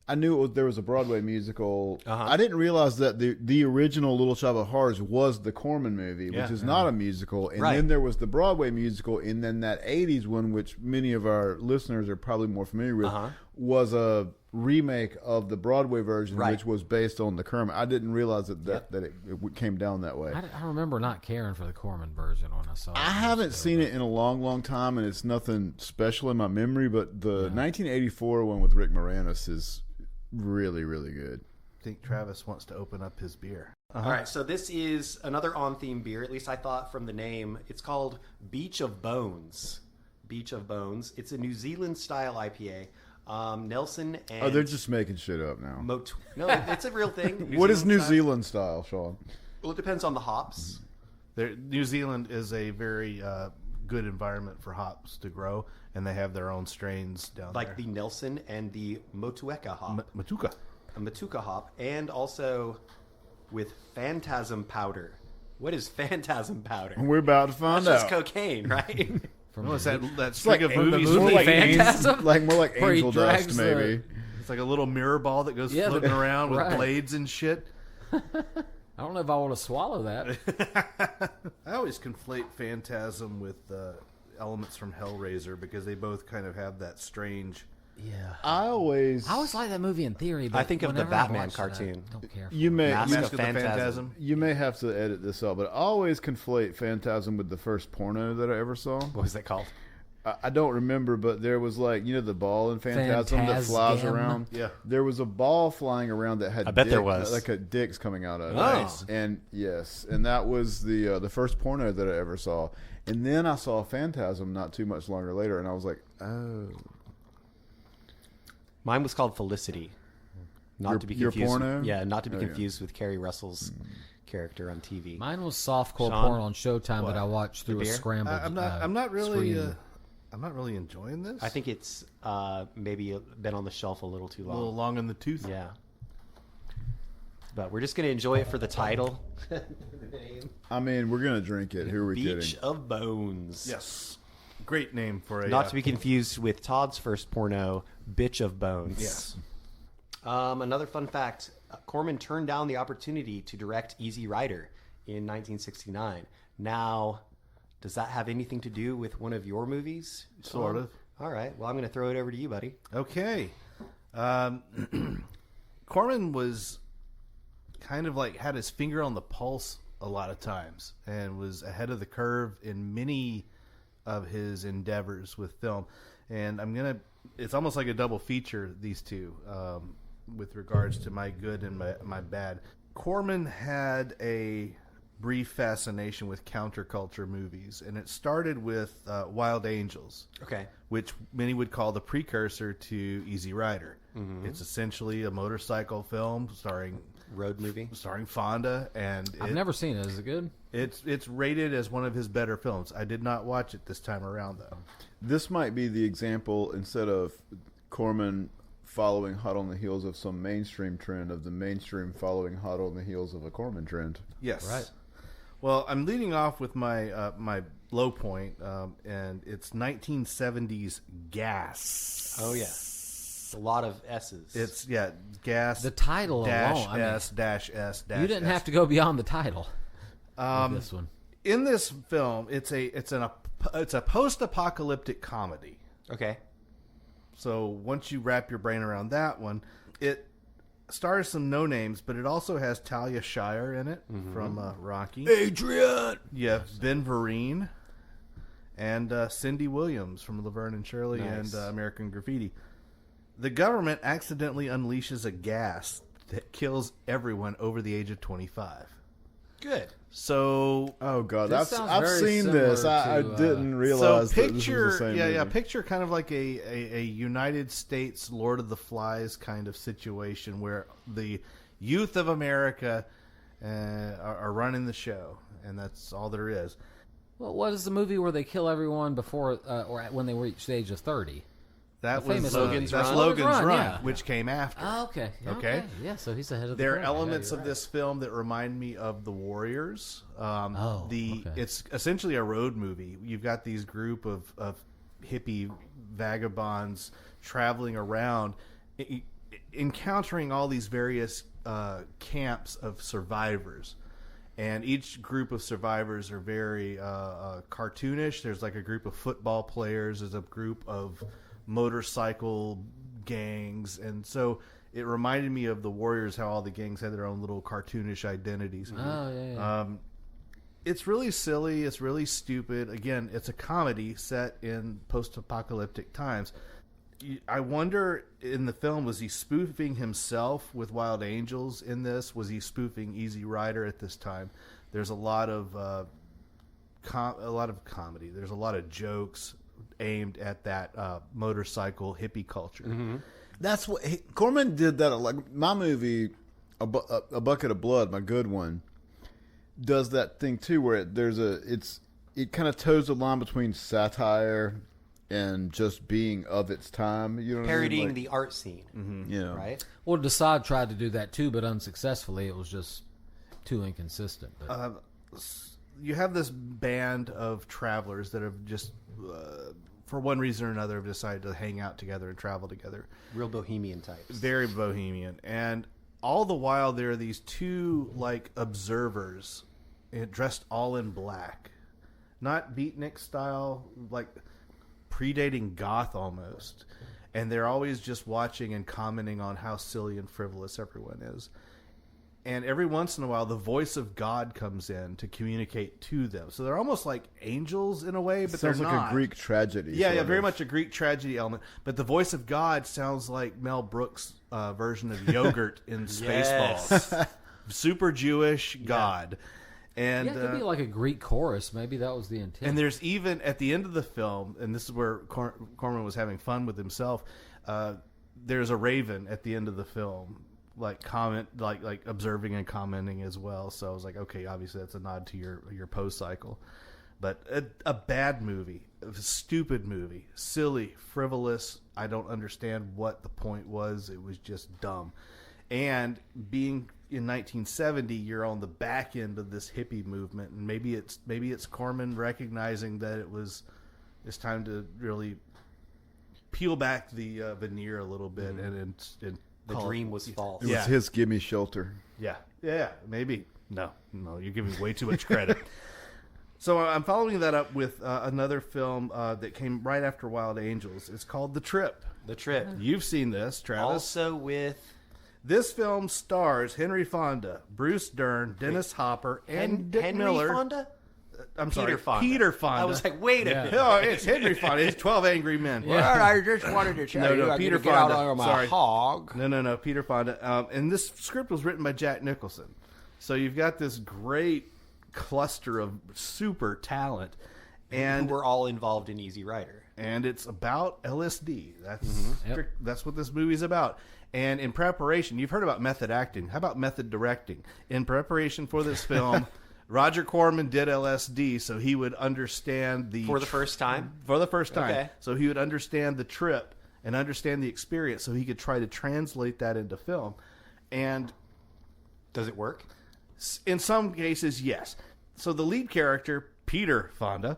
I knew there was a Broadway musical. I didn't realize that the original Little Shop of Horrors was the Corman movie, which is not a musical. And then there was the Broadway musical. And then that 80s one, which many of our listeners are probably more familiar with, was a remake of the Broadway version, which was based on the Corman. I didn't realize that it came down that way. I remember not caring for the Corman version when I saw it. I haven't seen it in a long, long time, and it's nothing special in my memory, but the 1984 one with Rick Moranis is really, really good. I think Travis wants to open up his beer. All right, so this is another on-theme beer, at least I thought from the name. It's called Beach of Bones. Beach of Bones. It's a New Zealand-style IPA. Nelson and... they're just making shit up now. No, it's a real thing. What is New Zealand style, Sean? Well, it depends on the hops. New Zealand is a very good environment for hops to grow, and they have their own strains down there. Like the Nelson and the Motueka hop. Matuka. A Matuka hop, and also with Phantasm powder. What is Phantasm powder? We're about to find That's out. just cocaine, right? It's that string of More movies. like Phantasm? more like Where he angel dust, drags maybe. It's like a little mirror ball that goes floating around with blades and shit. I don't know if I want to swallow that. I always conflate Phantasm with elements from Hellraiser because they both kind of have that strange... Yeah. I always like that movie in theory, but I think of the whenever I Batman watch it, cartoon. I don't care. You may Mask you, of Mask of the Phantasm. Phantasm. you may have to edit this out, but I always conflate Phantasm with the first porno that I ever saw. What was that called? I don't remember, but there was the ball in Phantasm that flies Phantasm. around. Yeah. There was a ball flying around that had I bet there was. like a dick's coming out of it. Nice. And and that was the first porno that I ever saw. And then I saw Phantasm not too much longer later, and I was like, oh. Mine was called Felicity. Not to be your confused. porno? Yeah, not to be confused with Kerry Russell's character on TV. Mine was softcore Sean? porn on Showtime that I watched through a beer? scrambled. I'm not really screen. enjoying this. I think it's maybe been on the shelf a little too a long. little long in the tooth. Yeah. But we're just going to enjoy it for the title. I mean, we're gonna drink it. Who are we Beach kidding? of Bones. Yes. Great name for a... Not to be confused with Todd's first porno, Bitch of Bones. Yes. Another fun fact, Corman turned down the opportunity to direct Easy Rider in 1969. Now, does that have anything to do with one of your movies? Sort of. All right. Well, I'm going to throw it over to you, buddy. Okay. Corman was kind of like had his finger on the pulse a lot of times and was ahead of the curve in many of his endeavors with film. And it's almost like a double feature, these two, with regards to my good and my bad. Corman had a brief fascination with counterculture movies, and it started with Wild Angels, which many would call the precursor to Easy Rider. Mm-hmm. It's essentially a motorcycle film starring Fonda, and I've never seen it. Is it good? It's rated as one of his better films. I did not watch it this time around, though. This might be the example, instead of Corman following hot on the heels of some mainstream trend, of the mainstream following hot on the heels of a Corman trend. Yes. Right. Well, I'm leading off with my my low point, and it's 1970s Gas. Oh, yeah. A lot of S's. It's, Gas. The title dash alone, I mean, S dash S dash You didn't S. have to go beyond the title. Of this one. In this film, it's a post-apocalyptic comedy. Okay. So once you wrap your brain around that one, it stars some no names, but it also has Talia Shire in it from Rocky. Adrian! Yeah, Ben Vereen and Cindy Williams from Laverne and Shirley Nice. and American Graffiti. The government accidentally unleashes a gas that kills everyone over the age of 25. Good. So, Oh God, This sounds I've very seen this. similar I to, didn't realize that this was picture, the same movie. picture kind of like a United States Lord of the Flies kind of situation where the youth of America are running the show, and that's all there is. Well, what is the movie where they kill everyone before or when they reach the age of 30? That The was famous Logan's that's Run? Logan's Logan's Run, Run, yeah. which came after. Oh, okay. Okay. Yeah, so he's ahead of the There are curve. elements Yeah, of you're this film that remind me of The Warriors. Okay. It's essentially a road movie. You've got these group of hippie vagabonds traveling around, encountering all these various camps of survivors. And each group of survivors are very cartoonish. There's like a group of football players. There's a group of motorcycle gangs. And so it reminded me of The Warriors, how all the gangs had their own little cartoonish identities. Oh, yeah. It's really silly. It's really stupid. Again, it's a comedy set in post-apocalyptic times. I wonder, in the film, was he spoofing himself with Wild Angels in this? Was he spoofing Easy Rider at this time? There's a lot of comedy. There's a lot of jokes aimed at that motorcycle hippie culture. That's what Corman did. That like my movie, a Bucket of Blood, my good one, does that thing too, where it kind of toes the line between satire and just being of its time. You know, what Parodying I mean? the art scene. Yeah. Right? Well, Desaad tried to do that too, but unsuccessfully. It was just too inconsistent. But You have this band of travelers that have just, for one reason or another, have decided to hang out together and travel together. Real bohemian types. Very bohemian. And all the while, there are these two, like, observers dressed all in black. Not beatnik style, like predating goth almost. And they're always just watching and commenting on how silly and frivolous everyone is. And every once in a while, the voice of God comes in to communicate to them. So they're almost like angels in a way, but Sounds they're like not. a Greek tragedy. Yeah, sort very of. much a Greek tragedy element. But the voice of God sounds like Mel Brooks' version of yogurt in Spaceballs. Super Jewish God. And yeah, it could be like a Greek chorus. Maybe that was the intent. and there's even at the end of the film, and this is where Corman was having fun with himself. There's a raven at the end of the film, like observing and commenting as well. So I was like, okay, obviously that's a nod to your post cycle. But a bad movie, a stupid movie, silly, frivolous. I don't understand what the point was. It was just dumb. And being in 1970, you're on the back end of this hippie movement, and maybe it's Corman recognizing that it's time to really peel back the veneer a little bit and The dream was false. It was his gimme shelter. yeah, maybe. No, you're giving way too much credit. So I'm following that up with another film that came right after Wild Angels. It's called The Trip. The Trip. You've seen this, Travis. Also with This film stars Henry Fonda, Bruce Dern, Dennis Hopper, and Dick Henry Miller. Fonda? I'm Peter sorry, Fonda. Peter Fonda. I was like, wait a Yeah. minute. Oh, it's Henry Fonda. It's 12 Angry Men. Yeah. I just wanted to tell No, Peter Fonda. Sorry. hog. No, Peter Fonda. And this script was written by Jack Nicholson. So you've got this great cluster of super talent. And we're all involved in Easy Rider. And it's about LSD. That's Yep. that's what this movie's about. And in preparation, you've heard about method acting. How about method directing? In preparation for this film, Roger Corman did LSD so he would understand For the first time? For the first time. Okay. So he would understand the trip and understand the experience so he could try to translate that into film. And Does it work? in some cases, yes. So the lead character, Peter Fonda,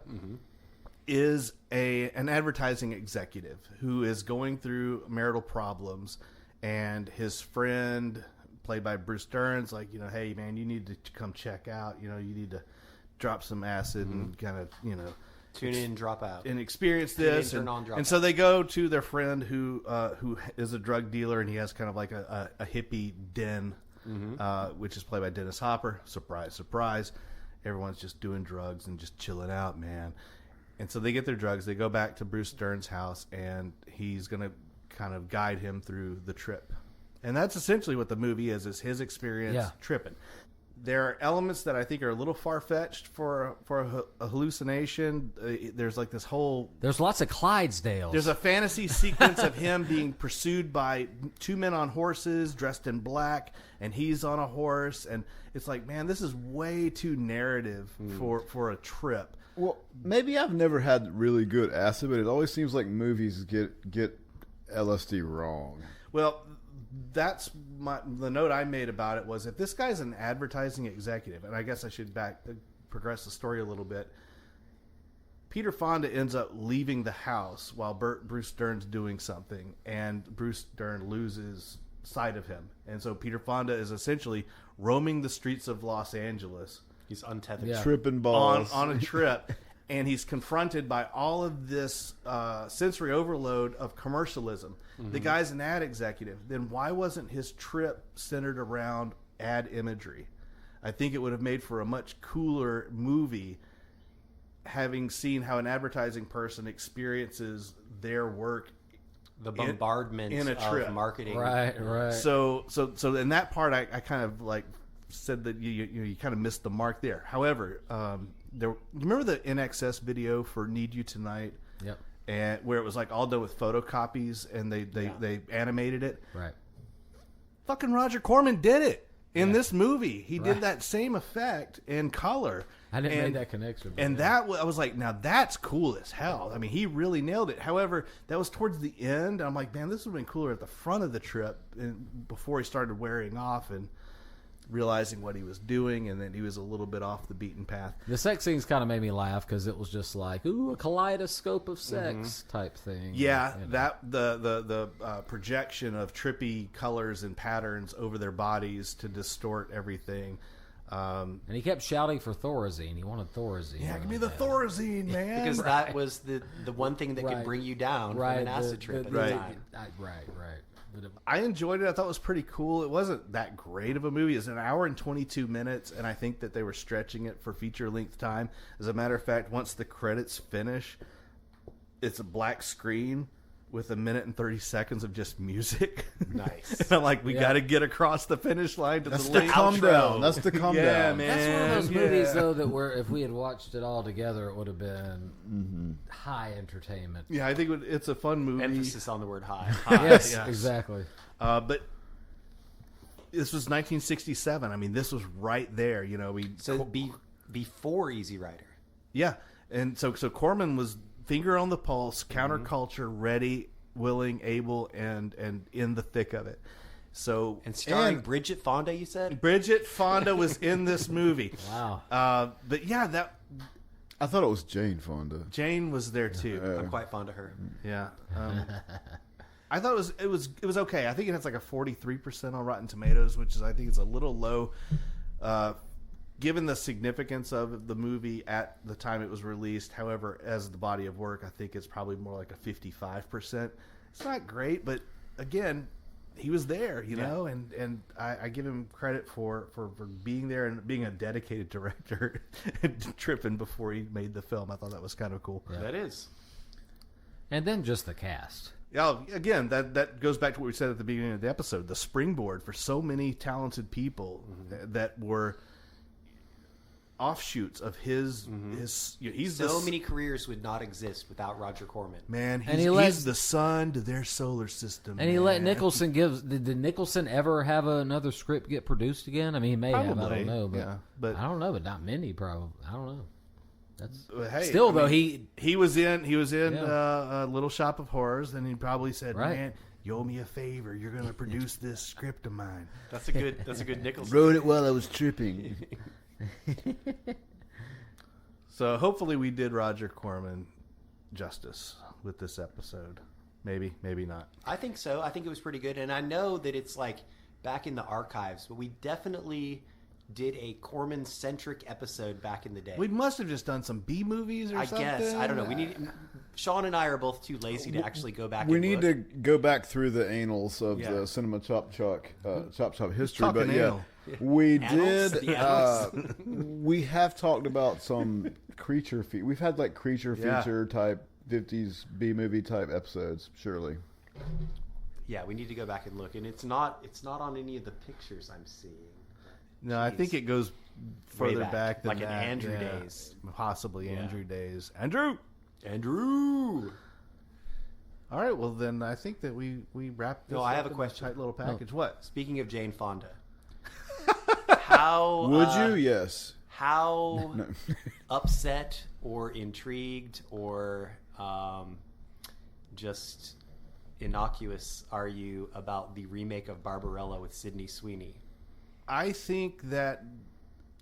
is an advertising executive who is going through marital problems, and his friend, played by Bruce Dern's, like, hey man, you need to come check out. You need to drop some acid and kind of Tune in, drop out, and experience Tune in, this. turn on, drop And so out. they go to their friend who is a drug dealer, and he has kind of like a hippie den, which is played by Dennis Hopper. Surprise, surprise. Everyone's just doing drugs and just chilling out, man. And so they get their drugs. They go back to Bruce Dern's house, and he's going to kind of guide him through the trip. And that's essentially what the movie is his experience tripping. There are elements that I think are a little far-fetched for a hallucination. There's like this whole... There's lots of Clydesdales. There's a fantasy sequence of him being pursued by two men on horses dressed in black, and he's on a horse. And it's like, man, this is way too narrative for a trip. Well, maybe I've never had really good acid, but it always seems like movies get LSD wrong. Well, that's the note I made about it was, if this guy's an advertising executive, and I guess I should progress the story a little bit. Peter Fonda ends up leaving the house while Bruce Dern's doing something, and Bruce Dern loses sight of him. And so Peter Fonda is essentially roaming the streets of Los Angeles. He's untethered. Yeah. Tripping balls. On a trip. And he's confronted by all of this sensory overload of commercialism. The guy's an ad executive. Then why wasn't his trip centered around ad imagery? I think it would have made for a much cooler movie, having seen how an advertising person experiences their work, The bombardment in a trip. of marketing. Right. So in that part, I kind of like said that you kind of missed the mark there. However, you remember the NXS video for "Need You Tonight"? Yep. And where it was like all done with photocopies, and they animated it. Right. Fucking Roger Corman did it in this movie. He did that same effect in color. I didn't make that connection. And that I was like, now that's cool as hell. I mean, he really nailed it. However, that was towards the end. I'm like, man, this would have been cooler at the front of the trip, and before he started wearing off and realizing what he was doing, and then he was a little bit off the beaten path. The sex scenes kind of made me laugh because it was just like, ooh, a kaleidoscope of sex type thing. Yeah, You know. that the projection of trippy colors and patterns over their bodies to distort everything. And he kept shouting for Thorazine. He wanted Thorazine. Yeah, give me really the bad. Thorazine, man. Because that was the one thing that Right. could bring you down Right, from an acid trip at right. the time. Right. But I enjoyed it. I thought it was pretty cool. It wasn't that great of a movie. It's an hour and 22 minutes, and I think that they were stretching it for feature-length time. As a matter of fact, once the credits finish, it's a black screen with 1 minute and 30 seconds of just music. Nice. And I'm like, we got to get across the finish line to That's the the late calm outro. down. That's the calm Yeah, down. man. that's one of those yeah. movies, though, that were, if we had watched it all together, it would have been high entertainment. Yeah, I think it's a fun movie. Emphasis on the word high. Yes, yes. exactly. But this was 1967. I mean, this was right there. So before Easy Rider. Yeah, and so Corman was finger on the pulse, counterculture, ready, willing, able, and in the thick of it. So And starring Bridget Fonda, you said? Bridget Fonda was in this movie. Wow. But yeah, I thought it was Jane Fonda. Jane was there too. I'm quite fond of her. Yeah. I thought it was okay. I think it has like a 43% on Rotten Tomatoes, which is, I think, it's a little low, given the significance of the movie at the time it was released. However, as the body of work, I think it's probably more like a 55%. It's not great, but again, he was there, you know, and I give him credit for being there and being a dedicated director and tripping before he made the film. I thought that was kind of cool. That is. And then just the cast. Yeah, again, that goes back to what we said at the beginning of the episode, the springboard for so many talented people that were offshoots of his he's So many careers would not exist without Roger Corman. man, And he's the sun to their solar system. And he let man. Nicholson did Nicholson ever have another script get produced again? I mean, he may have. I Probably, don't know. But yeah, but- I don't know, but not many, probably. I don't know. That's still though he was in Yeah. a Little Shop of Horrors, and he probably said, Right. "Man, you owe me a favor. You're going to produce this script of mine." That's a good Nicholson. Wrote it while I was tripping. So hopefully we did Roger Corman justice with this episode. Maybe, maybe not. I think so. I think it was pretty good, and I know that it's like back in the archives, but we definitely did a Corman-centric episode back in the day. We must have just done some B movies or I something. guess. I don't know. Sean and I are both too lazy to actually go back. We and need look. to go back through the annals of Yeah. the cinema chop chop history, talking but yeah, anal? we Annals? did. The annals? We have talked about some creature. We've had like creature Yeah. feature type 50s B movie type episodes. Surely, Yeah, we need to go back and look, and it's not on any of the pictures I'm seeing. No, I think it goes further back, back than like in that. Andrew Yeah. days. Possibly Yeah. Andrew days. Andrew! All right, well then I think that we wrapped this No, I up have a in question. tight little package. What? Speaking of Jane Fonda, how would you? Yes. How upset or intrigued or just innocuous are you about the remake of Barbarella with Sydney Sweeney? I think that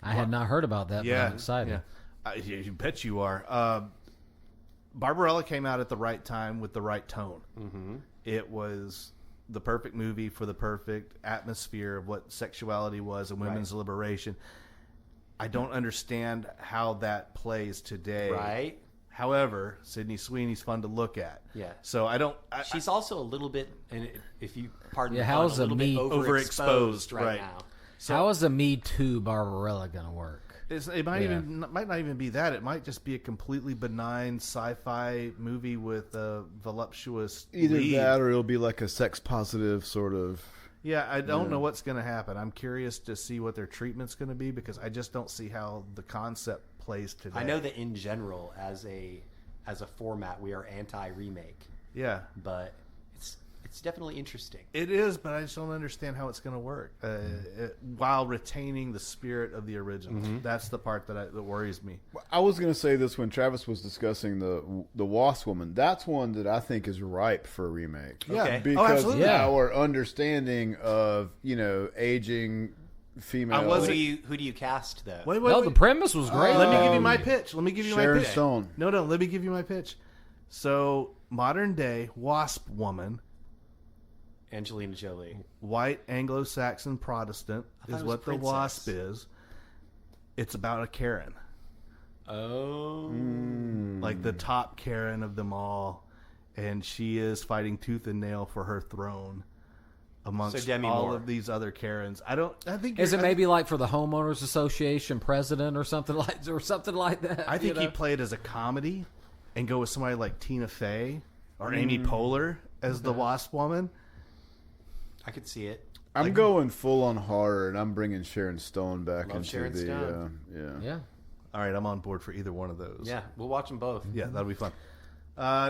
I had not heard about that, but I'm excited. Yeah. You bet you are. Barbarella came out at the right time with the right tone. Mm-hmm. It was the perfect movie for the perfect atmosphere of what sexuality was and women's liberation. I don't understand how that plays today. Right. However, Sydney Sweeney's fun to look at. Yeah. So I don't. She's also a little bit, and if you pardon Yeah, the how's pun, a little bit overexposed right right now. How is a Me Too Barbarella going to work? It might might not even be that. It might just be a completely benign sci-fi movie with a voluptuous Either lead. that, or it'll be like a sex positive sort of. Yeah, I don't know what's going to happen. I'm curious to see what their treatment's going to be because I just don't see how the concept plays today. I know that in general, as a format, we are anti-remake, Yeah, but it's definitely interesting. it is, but I just don't understand how it's going to work while retaining the spirit of the original. That's the part that worries me. I was going to say this when Travis was discussing the Wasp Woman. That's one that I think is ripe for a remake. Yeah. Okay. Because absolutely. Yeah. our understanding of aging female. Who do you cast though? Wait, No, the premise was great. Let me give you my pitch. Let me give you Sharon my pitch. Stone. No, let me give you my pitch. So, modern day Wasp Woman, Angelina Jolie. white Anglo-Saxon Protestant thought is it was what the princess. Wasp is. It's about a Karen. Oh. Like the top Karen of them all. And she is fighting tooth and nail for her throne amongst So Demi all Moore. of these other Karens. I think Is it you're- maybe like for the homeowners association president or something like that? I think you he know? played as a comedy and go with somebody like Tina Fey or Amy Poehler as the Wasp Woman. I could see it. I'm going full on horror, and I'm bringing Sharon Stone back Love into Sharon the. Stone. Yeah. All right, I'm on board for either one of those. Yeah, we'll watch them both. Yeah, that'll be fun.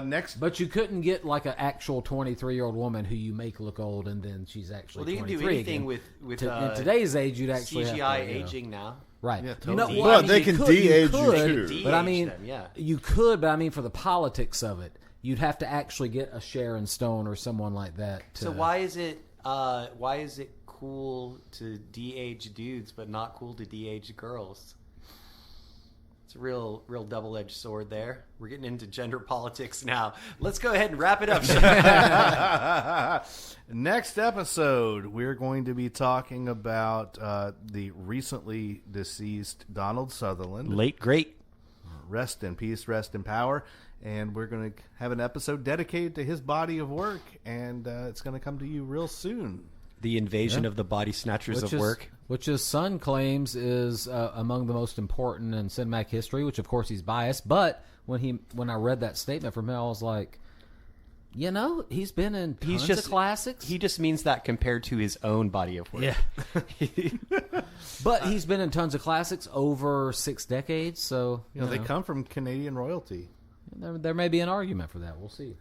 Next, But you couldn't get like an actual 23-year-old woman who you make look old and then she's actually Well, they can 23 do anything again. with In today's age, you'd actually CGI have to, aging now. Right. Yeah, You know, totally. well, I But mean, they you can could- de-age you, could, too. But I De-age mean, them, yeah. you could, but I mean, for the politics of it, you'd have to actually get a Sharon Stone or someone like that. So why is it cool to de-age dudes but not cool to de-age girls? It's a real double-edged sword there. We're getting into gender politics now. Let's go ahead and wrap it up. next episode, we're going to be talking about the recently deceased Donald Sutherland. Late great. Rest in peace, rest in power. And we're going to have an episode dedicated to his body of work, and it's going to come to you real soon. The invasion of the body snatchers of work. Which his son claims is among the most important in cinematic history, which of course he's biased. But when I read that statement from him, I was like, he's been in tons of classics. He just means that compared to his own body of work. Yeah. But he's been in tons of classics over 6 decades, so They come from Canadian royalty. there may be an argument for that. We'll see.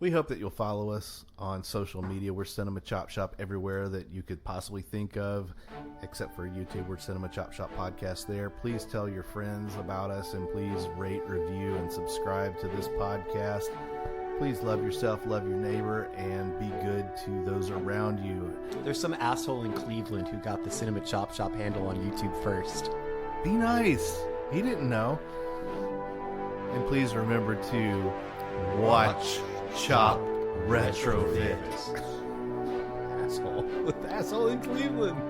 We hope that you'll follow us on social media. We're Cinema Chop Shop everywhere that you could possibly think of, except for YouTube. We're Cinema Chop Shop Podcast there. Please tell your friends about us, and please rate, review, and subscribe to this podcast. Please love yourself, love your neighbor, and be good to those around you. There's some asshole in Cleveland who got the Cinema Chop Shop handle on YouTube first. Be nice. He didn't know. And please remember to watch, chop, retrofit. Asshole. With asshole in Cleveland.